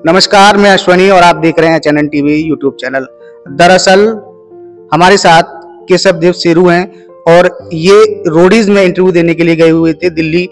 नमस्कार, मैं अश्वनी और आप देख रहे हैं चैनल टीवी यूट्यूब चैनल। दरअसल हमारे साथ केशवदेव शेरू हैं और ये रोडीज में इंटरव्यू देने के लिए गए हुए थे दिल्ली।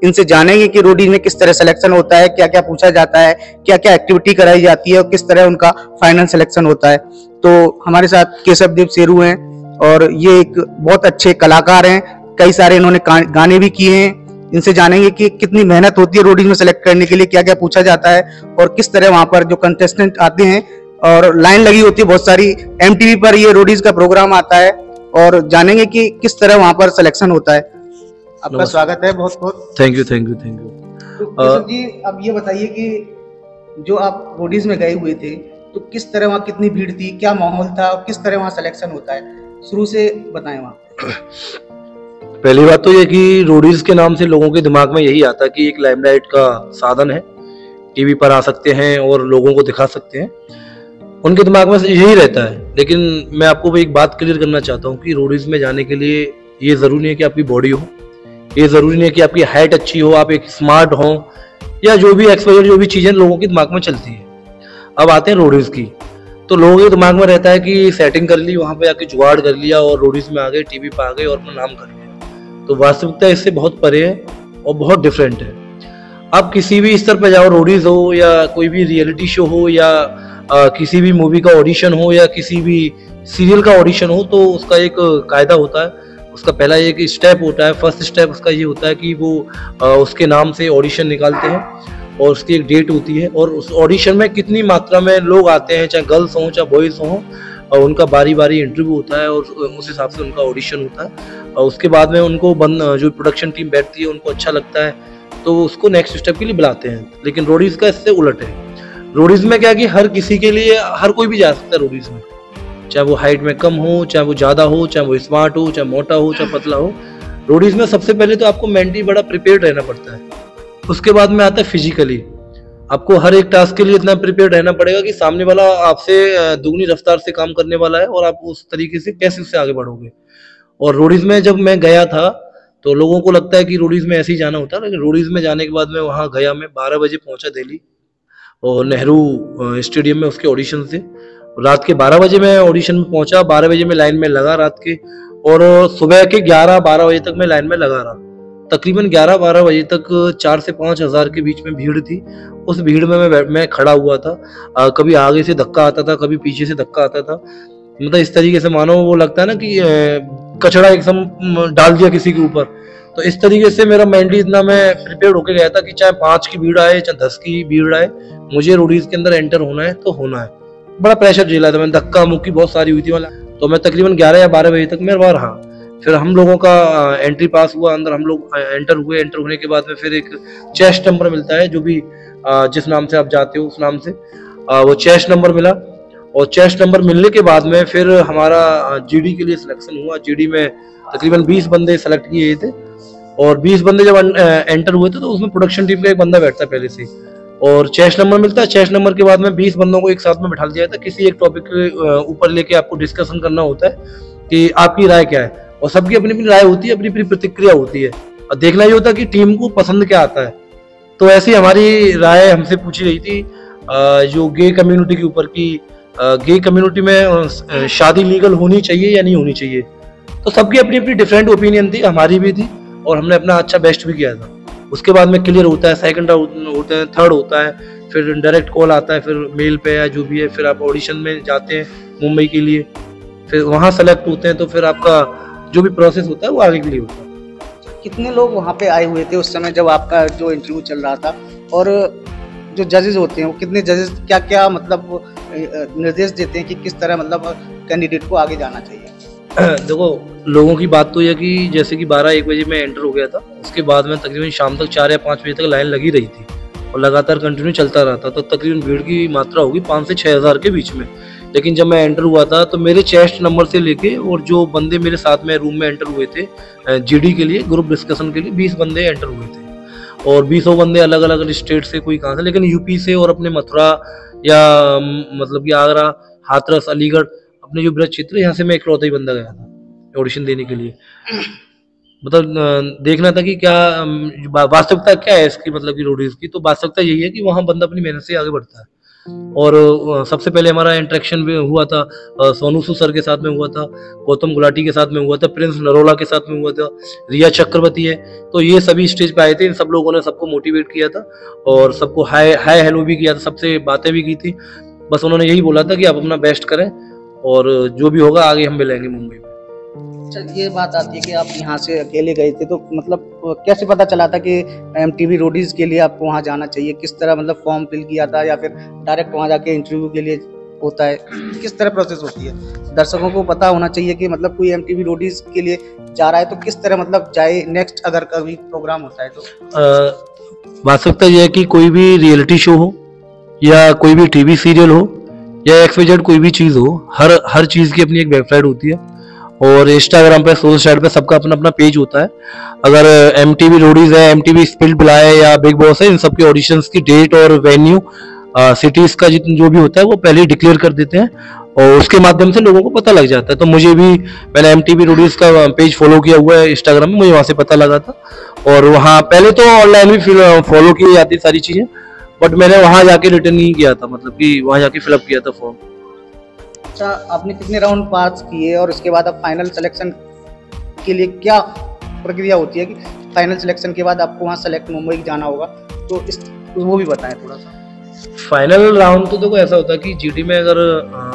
इनसे जानेंगे कि रोडीज में किस तरह सिलेक्शन होता है, क्या क्या पूछा जाता है, क्या क्या एक्टिविटी कराई जाती है और किस तरह उनका फाइनल सिलेक्शन होता है। तो हमारे साथ केशवदेव शेरू हैं और ये एक बहुत अच्छे कलाकार हैं। कई सारे इन्होंने गाने भी किए हैं। इनसे जानेंगे कि कितनी मेहनत होती है रोडीज में सेलेक्ट करने के लिए, क्या क्या पूछा जाता है और किस तरह वहां पर जो कंटेस्टेंट आते हैं और लाइन लगी होती है बहुत सारी। एमटीवी पर ये रोडीज का प्रोग्राम आता है और जानेंगे कि किस तरह वहां पर सिलेक्शन होता है। आपका स्वागत है बहुत बहुत। Thank you. तो जी अब ये बताइए कि जो आप रोडीज में गए हुए थे तो किस तरह वहाँ कितनी भीड़ थी, क्या माहौल था और किस तरह वहाँ सिलेक्शन होता है, शुरू से बताएं वहाँ। पहली बात तो ये कि रोडीज के नाम से लोगों के दिमाग में यही आता है कि एक लाइमलाइट का साधन है, टीवी पर आ सकते हैं और लोगों को दिखा सकते हैं, उनके दिमाग में यही रहता है। लेकिन मैं आपको एक बात क्लियर करना चाहता हूँ कि रोडीज में जाने के लिए ये जरूरी नहीं है कि आपकी बॉडी हो, ये जरूरी नहीं है कि आपकी हाइट अच्छी हो, आप एक स्मार्ट हो, या जो भी एक्सपोजर जो भी चीजें लोगों के दिमाग में चलती है। अब आते हैं रोडीज की, तो लोगों के दिमाग में रहता है कि सेटिंग कर ली, वहां पे आके जुगाड़ कर लिया और रोडीज में आ गए, टीवी पे आ गए और अपना नाम कर लिया। तो वास्तविकता इससे बहुत परे है और बहुत डिफरेंट है। आप किसी भी स्तर पर जाओ, रोडीज हो या कोई भी रियलिटी शो हो या किसी भी मूवी का ऑडिशन हो या किसी भी सीरियल का ऑडिशन हो, तो उसका एक कायदा होता है। उसका पहला एक स्टेप होता है, फर्स्ट स्टेप उसका ये होता है कि वो उसके नाम से ऑडिशन निकालते हैं और उसकी एक डेट होती है और उस ऑडिशन में कितनी मात्रा में लोग आते हैं, चाहे गर्ल्स हों चाहे बॉयज हों, और उनका बारी बारी इंटरव्यू होता है और उस हिसाब से उनका ऑडिशन होता है। और उसके बाद में उनको जो प्रोडक्शन टीम बैठती है उनको अच्छा लगता है तो उसको नेक्स्ट स्टेप के लिए बुलाते हैं। लेकिन रोडीज का इससे उलट है। रोडीज में क्या कि हर किसी के लिए हर कोई भी जा सकता है रोडीज में, चाहे वो हाइट में कम हो, चाहे वो ज्यादा हो, चाहे वो स्मार्ट हो, चाहे मोटा हो, चाहे पतला हो। रोडीज में सबसे पहले तो आपको मेंटली बड़ा प्रिपेयर्ड रहना पड़ता है। उसके बाद में आता है फिजिकली, आपको हर एक टास्क के लिए इतना प्रिपेयर्ड रहना पड़ेगा कि सामने वाला आपसे दुगनी रफ्तार से काम करने वाला है और आप उस तरीके से कैसे उससे आगे बढ़ोगे। और रोडीज में जब मैं गया था तो लोगों को लगता है कि रोडीज में ऐसे ही जाना होता है, लेकिन रोडीज में जाने के बाद मैं वहाँ गया, मैं 12 बजे पहुंचा दिल्ली और नेहरू स्टेडियम में उसके ऑडिशन से। रात के 12 बजे मैं ऑडिशन में पहुंचा, 12 बजे में लाइन में लगा रात के, और सुबह के 11-12 बजे तक मैं लाइन में लगा रहा। तकरीबन 11-12 बजे तक 4 से 5 हज़ार के बीच में भीड़ थी। उस भीड़ में मैं खड़ा हुआ था। कभी आगे से धक्का आता था, कभी पीछे से धक्का आता था। मतलब इस तरीके से मानो वो लगता है ना कि कचड़ा एकदम डाल दिया किसी के ऊपर। तो इस तरीके से मेरा मेंटली इतना मैं प्रिपेयर्ड होके गया था कि चाहे 5 की भीड़ आए चाहे 10 की भीड़ आए, मुझे रोडीज के अंदर एंटर होना है तो होना है। बड़ा प्रेशर झेला था मैंने, धक्का मुक्की बहुत सारी हुई थी। तो मैं तकरीबन 11 या 12 बजे तक मैं वहाँ रहा। फिर हम लोगों का एंट्री पास हुआ, अंदर हम लोग एंटर हुए। एंटर होने के बाद में फिर एक चेस्ट नंबर मिलता है, जो भी जिस नाम से आप जाते हो उस नाम से वो चेस्ट नंबर मिला। और चेस्ट नंबर मिलने के बाद में फिर हमारा जीडी के लिए सिलेक्शन हुआ। जीडी में तकरीबन 20 बंदे सेलेक्ट किए थे और 20 बंदे जब एंटर हुए थे तो उसमें प्रोडक्शन टीम का एक बंदा बैठता पहले से और चेस्ट नंबर मिलता है। चेस्ट नंबर के बाद में 20 बंदों को एक साथ में बैठा दिया जाता है। किसी एक टॉपिक के ऊपर लेके आपको डिस्कशन करना होता है कि आपकी राय क्या है, और सबकी अपनी अपनी राय होती है, अपनी अपनी प्रतिक्रिया होती है, और देखना ये होता है कि टीम को पसंद क्या आता है। तो ऐसी हमारी राय हमसे पूछी गई थी जो गे कम्युनिटी के ऊपर की गे कम्युनिटी में शादी लीगल होनी चाहिए या नहीं होनी चाहिए। तो सबकी अपनी अपनी डिफरेंट ओपिनियन थी, हमारी भी थी, और हमने अपना अच्छा बेस्ट भी किया था। उसके बाद में क्लियर होता है, सेकंड होता है, थर्ड होता है, फिर डायरेक्ट कॉल आता है, फिर मेल पे या जो भी है, फिर आप ऑडिशन में जाते हैं मुंबई के लिए, फिर वहाँ सेलेक्ट होते हैं, तो फिर आपका जो भी प्रोसेस होता है वो आगे के लिए होता है। कितने लोग वहाँ पे आए हुए थे उस समय जब आपका जो इंटरव्यू चल रहा था, और जो जजेस होते हैं वो कितने जजेस क्या क्या मतलब निर्देश देते हैं कि किस तरह मतलब कैंडिडेट को आगे जाना चाहिए? देखो, लोगों की बात तो यह कि जैसे कि 12-1 बजे मैं एंटर हो गया था, उसके बाद में तकरीबन शाम तक 4 या 5 बजे तक लाइन लगी रही थी और लगातार कंटिन्यू चलता रहा था। तो तकरीबन भीड़ की मात्रा होगी 5 से 6 हज़ार के बीच में। लेकिन जब मैं एंटर हुआ था तो मेरे चेस्ट नंबर से लेके और जो बंदे मेरे साथ में रूम में एंटर हुए थे जीडी के लिए ग्रुप डिस्कशन के लिए 20 बंदे एंटर हुए थे, और 20 बंदे अलग अलग स्टेट से, कोई कहाँ से, लेकिन यूपी से और अपने मथुरा या मतलब कि आगरा, हाथरस, अलीगढ़, अपने जो ब्रज क्षेत्र, यहाँ से मैं इकलौता ही बंदा गया था ऑडिशन देने के लिए। मतलब देखना था कि क्या वास्तविकता क्या है इसकी, मतलब कि रोडीज की। तो वास्तविकता यही है कि वहाँ बंदा अपनी मेहनत से आगे बढ़ता है। और सबसे पहले हमारा इंटरेक्शन भी हुआ था सोनू सूद सर के साथ में हुआ था, गौतम गुलाटी के साथ में हुआ था, प्रिंस नरोला के साथ में हुआ था, रिया चक्रवर्ती है। तो ये सभी स्टेज पे आए थे, इन सब लोगों ने सबको मोटिवेट किया था और सबको हाय हाय हेलो भी किया था, सबसे बातें भी की थी। बस उन्होंने यही बोला था कि आप अपना बेस्ट करें और जो भी होगा आगे हम मिलेंगे मुंबई में। अच्छा, ये बात आती है कि आप यहाँ से अकेले गए थे, तो मतलब कैसे पता चला था कि MTV रोडीज के लिए आपको वहाँ जाना चाहिए? किस तरह मतलब फॉर्म फिल किया था या फिर डायरेक्ट वहाँ जाके इंटरव्यू के लिए होता है? किस तरह प्रोसेस होती है? दर्शकों को पता होना चाहिए कि मतलब कोई MTV रोडीज के लिए जा रहा है तो किस तरह मतलब जाए नेक्स्ट, अगर कभी प्रोग्राम होता है तो। वास्तविकता यह है कि कोई भी रियलिटी शो हो या कोई भी टीवी सीरियल हो या XYZ कोई भी चीज़ हो, हर चीज़ की अपनी एक वेबसाइट होती है और इंस्टाग्राम पे, सोशल साइट पे सबका अपना अपना पेज होता है। अगर MTV रोडीज है, MTV स्पिल्ड बिलाय है या बिग बॉस है, इन सबके ऑडिशंस की डेट और वेन्यू, सिटीज का जो भी होता है वो पहले ही डिक्लेयर कर देते हैं और उसके माध्यम से लोगों को पता लग जाता है। तो मुझे भी, मैंने MTV रोडीज का पेज फॉलो किया हुआ है इंस्टाग्राम में, मुझे वहाँ से पता लगा था और वहाँ पहले तो ऑनलाइन भी फॉलो की जाती सारी चीज़ें, बट मैंने वहाँ जाके रिटर्न नहीं किया था, मतलब कि वहाँ जाके फिलअप किया था फॉर्म। अच्छा, आपने कितने राउंड पास किए और उसके बाद अब फाइनल सिलेक्शन के लिए क्या प्रक्रिया होती है कि फाइनल सिलेक्शन के बाद आपको वहाँ सेलेक्ट मुंबई जाना होगा, तो वो भी बताएं थोड़ा सा। फाइनल राउंड तो देखो ऐसा होता है कि GD में अगर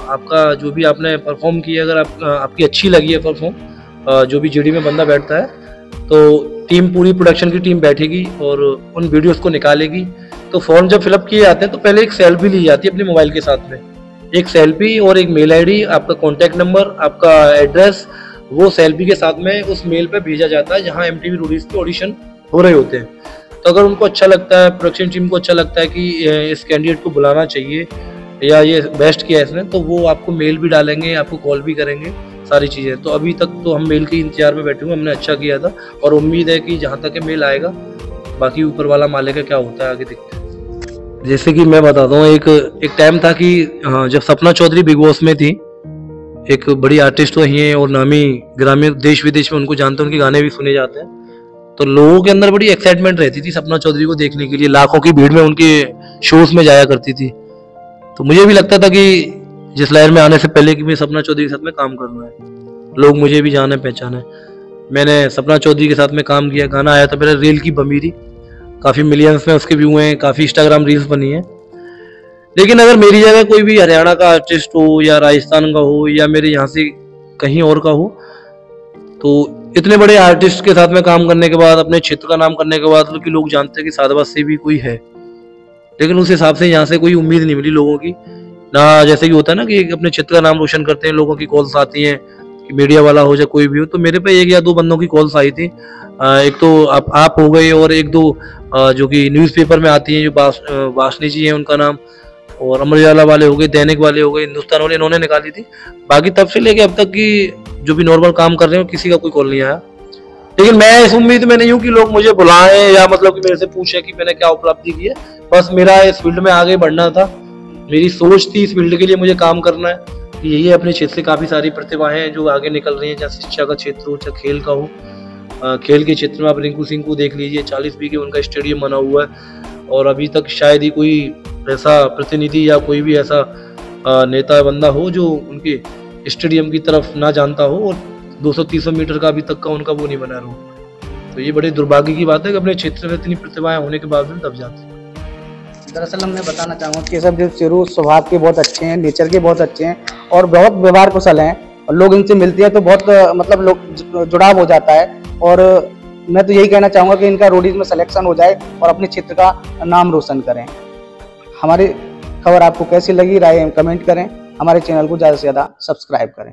आपका जो भी आपने परफॉर्म किया, अगर आपकी अच्छी लगी है परफॉर्म, जो भी GD में बंदा बैठता है तो टीम, पूरी प्रोडक्शन की टीम बैठेगी और उन वीडियोस को निकालेगी। तो फॉर्म जब फिलअप किए जाते हैं तो पहले एक सेल्फी ली जाती है अपने मोबाइल के साथ में, एक सेल्फी और एक मेल ID, आपका कॉन्टैक्ट नंबर, आपका एड्रेस, वो सेल्फी के साथ में उस मेल पे भेजा जाता है जहाँ MTV रोडीज के ऑडिशन हो रहे होते हैं। तो अगर उनको अच्छा लगता है, प्रोडक्शन टीम को अच्छा लगता है कि इस कैंडिडेट को बुलाना चाहिए या ये बेस्ट किया है इसने, तो वो आपको मेल भी डालेंगे, आपको कॉल भी करेंगे, सारी चीज़ें। तो अभी तक तो हम मेल के इंतजार में बैठे हुए, हमने अच्छा किया था और उम्मीद है कि जहाँ तक मेल आएगा, बाकी ऊपर वाला मालिक का क्या होता है आगे देखते हैं। जैसे कि मैं बताता हूँ, एक टाइम था कि जब सपना चौधरी बिग बॉस में थी, एक बड़ी आर्टिस्ट वही है और नामी ग्रामीण देश विदेश में उनको जानते हैं, उनके गाने भी सुने जाते हैं। तो लोगों के अंदर बड़ी एक्साइटमेंट रहती थी सपना चौधरी को देखने के लिए, लाखों की भीड़ में उनके शोज में जाया करती थी। तो मुझे भी लगता था कि जिस लहर में आने से पहले कि मुझे सपना चौधरी के साथ में काम करना है, लोग मुझे भी जाने पहचाने। मैंने सपना चौधरी के साथ में काम किया, गाना आया था मेरा रेल की बमीरी, काफ़ी मिलियंस में उसके व्यू हैं, काफ़ी इंस्टाग्राम रील्स बनी है। लेकिन अगर मेरी जगह कोई भी हरियाणा का आर्टिस्ट हो या राजस्थान का हो या मेरे यहाँ से कहीं और का हो, तो इतने बड़े आर्टिस्ट के साथ में काम करने के बाद, अपने क्षेत्र का नाम करने के बाद, कि लोग जानते हैं कि सादबाद से भी कोई है, लेकिन उस हिसाब से यहाँ से कोई उम्मीद नहीं मिली लोगों की ना। जैसे कि होता है ना कि अपने क्षेत्र का नाम रोशन करते हैं, लोगों की कॉल्स आती हैं कि मीडिया वाला हो या कोई भी हो। तो मेरे पे 1 या 2 बंदों की कॉल्स आई थी, एक तो आप हो गए और 1-2 जो कि न्यूज़पेपर में आती हैं, जो वासनी जी हैं उनका नाम, और अमर उजाला वाले हो गए, दैनिक वाले हो गए, हिंदुस्तान वाले, इन्होंने निकाली थी। बाकी तब से लेके अब तक की जो भी नॉर्मल काम कर रहे हो, किसी का कोई कॉल नहीं आया। लेकिन मैं इस उम्मीद में नहीं हूँ कि लोग मुझे बुलाएं या मतलब कि मेरे से पूछे कि मैंने क्या उपलब्धि की है। बस मेरा इस फील्ड में आगे बढ़ना था, मेरी सोच थी इस फील्ड के लिए मुझे काम करना है। यही है, अपने क्षेत्र से काफ़ी सारी प्रतिभाएं हैं जो आगे निकल रही हैं, चाहे शिक्षा का क्षेत्र हो, चाहे खेल का हो। खेल के क्षेत्र में आप रिंकू सिंह को देख लीजिए, 40 बीघे उनका स्टेडियम बना हुआ है और अभी तक शायद ही कोई ऐसा प्रतिनिधि या कोई भी ऐसा नेता बंदा हो जो उनके स्टेडियम की तरफ ना जानता हो, और 200-300 मीटर का अभी तक का उनका वो नहीं बना रोड। तो ये बड़े दुर्भाग्य की बात है कि अपने क्षेत्र में इतनी प्रतिभाएं होने के बावजूद दब जाती हैं। दरअसल मैं बताना चाहूँगा कि सब जो सिरू स्वभाव के बहुत अच्छे हैं, नेचर के बहुत अच्छे हैं और बहुत व्यवहार कुशल हैं, और लोग इनसे मिलते हैं तो बहुत मतलब लोग जुड़ाव हो जाता है। और मैं तो यही कहना चाहूँगा कि इनका रोडीज में सिलेक्शन हो जाए और अपने क्षेत्र का नाम रोशन करें। हमारी खबर आपको कैसी लगी, राय कमेंट करें, हमारे चैनल को ज़्यादा से ज़्यादा सब्सक्राइब करें।